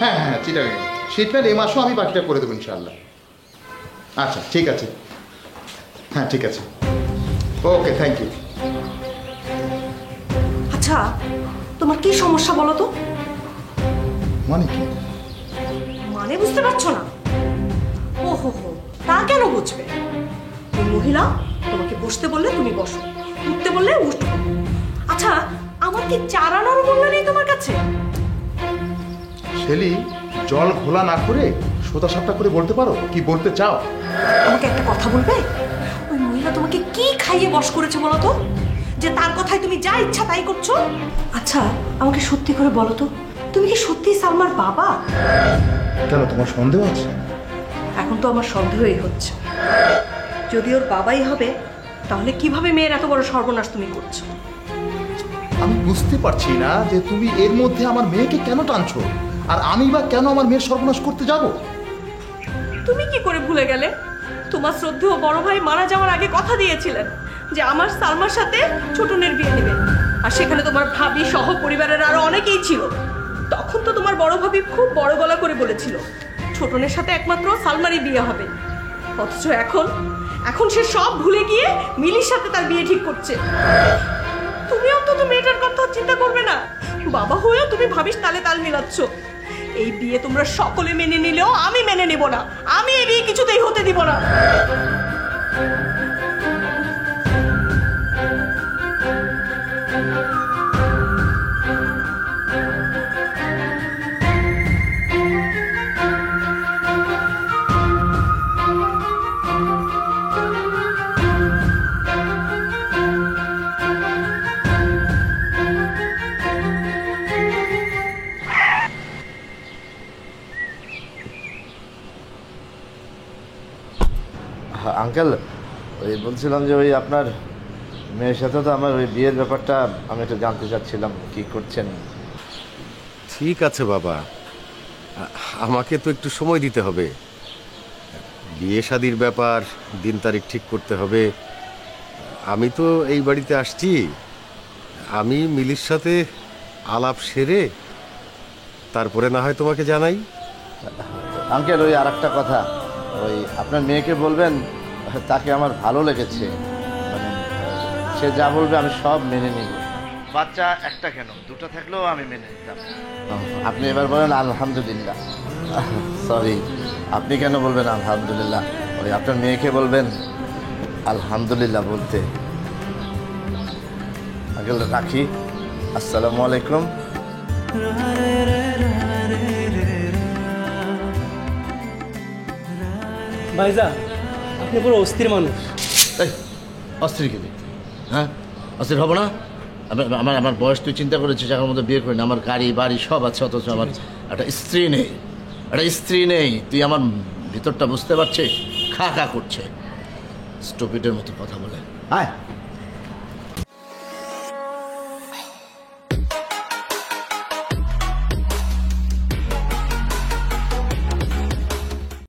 হ্যাঁ হ্যাঁ চিটাগাং শীতকাল এই মাসও আমি বাকিটা করে দেবো ইনশাআল্লাহ। আচ্ছা ঠিক আছে, হ্যাঁ ঠিক আছে, ওকে থ্যাংক ইউ। আচ্ছা তোমার কি সমস্যা বলো তো? মানে কি? মানে বুঝতে পারছো না? ও হো হো, তা কেন বুঝবে? ওই মহিলা তোমাকে বসতে বললে তুমি বসো, উঠতে বললে উঠো। আচ্ছা আমার কি চারানোর মূল্য নেই তোমার কাছে? শেলি, জল ঘোলা না করে সোজা সাপটা করে বলতে পারো কি বলতে চাও? আমাকে একটা কথা বলবে? ওই মহিলা তোমাকে কি খাইয়ে বশ করেছে বলো তো, যে তার কথায় তুমি যা ইচ্ছা তাই করছো? আচ্ছা আমাকে সত্যি করে বলো তো, তুমি কি সত্যি সালমার বাবা? কেন, তোমার সন্দেহ আছে? এখন তো আমার সন্দেহই হচ্ছে। যদি ওর বাবাই হবে তাহলে কিভাবে মেয়ের এত বড় সর্বনাশ তুমি করছো? আমি বুঝতে পারছি না যে তুমি এর মধ্যে আমার মেয়েকে কেন টানছো, আর আমি বা কেন আমার মেয়ের সর্বনাশ করতে যাব? তুমি কি করে ভুলে গেলে? তোমার শ্রদ্ধেয় বড় ভাই মারা যাওয়ার আগে কথা দিয়েছিলেন যে আমার সালমার সাথে ছোটনের বিয়ে নেবেন, আর সেখানে তোমার ভাবি সহ পরিবারের আরো অনেকেই ছিল। তখন তো তোমার বড় ভাবি খুব বড় গলা করে বলেছিল ছোটনের সাথে একমাত্র সালমারই বিয়ে হবে। অথচ এখন সে সব ভুলে গিয়ে মিলির সাথে তার বিয়ে ঠিক করছে। তুমি অন্তত মেয়েটার কথা চিন্তা করবে না? বাবা হয়েও তুমি ভাবিস তালে তাল মিলাচ্ছ। এই বিয়ে তোমরা সকলে মেনে নিলেও আমি মেনে নেব না। আমি এই বিয়ে কিছুতেই হতে দিব না। আঙ্কেল, ওই বলছিলাম যে ওই আপনার মেয়ের সাথে তো আমার ওই বিয়ের ব্যাপারটা আমি একটু জানতে চাচ্ছিলাম, কি করছেন? ঠিক আছে বাবা, আমাকে তো একটু সময় দিতে হবে। বিয়ে শাদির ব্যাপার, দিন তারিখ ঠিক করতে হবে। আমি তো এই বাড়িতে আসছি, আমি মিলির সাথে আলাপ সেরে তারপরে না হয় তোমাকে জানাই। আঙ্কেল, ওই আর একটা কথা, ওই আপনার মেয়েকে বলবেন তাকে আমার ভালো লেগেছে, মানে সে যা বলবে আমি সব মেনে নিব। বাচ্চা একটা কেন, দুটো থাকলেও আমি মেনে নিতাম। আপনি এবার বলেন আলহামদুলিল্লাহ। সরি, আপনি কেন বলবেন আলহামদুলিল্লাহ? ওই আপনার মেয়েকে বলবেন আলহামদুলিল্লাহ বলতে। আঙ্কেল রাখি, আসসালামু আলাইকুম। ভাইজা, আপনি পুরো অস্থির মানুষ। এই অস্থির কি? হ্যাঁ, অস্থির হবো না? আমার বয়স তুই চিন্তা করেছিস, এখন মধ্যে বিয়ে করিনি, আমার গাড়ি বাড়ি সব আছে, অথচ আমার একটা স্ত্রী নেই। তুই আমার ভিতরটা বুঝতে পারছিস? খা খা করছে, স্টুপিডের মতো কথা বলে। হ্যাঁ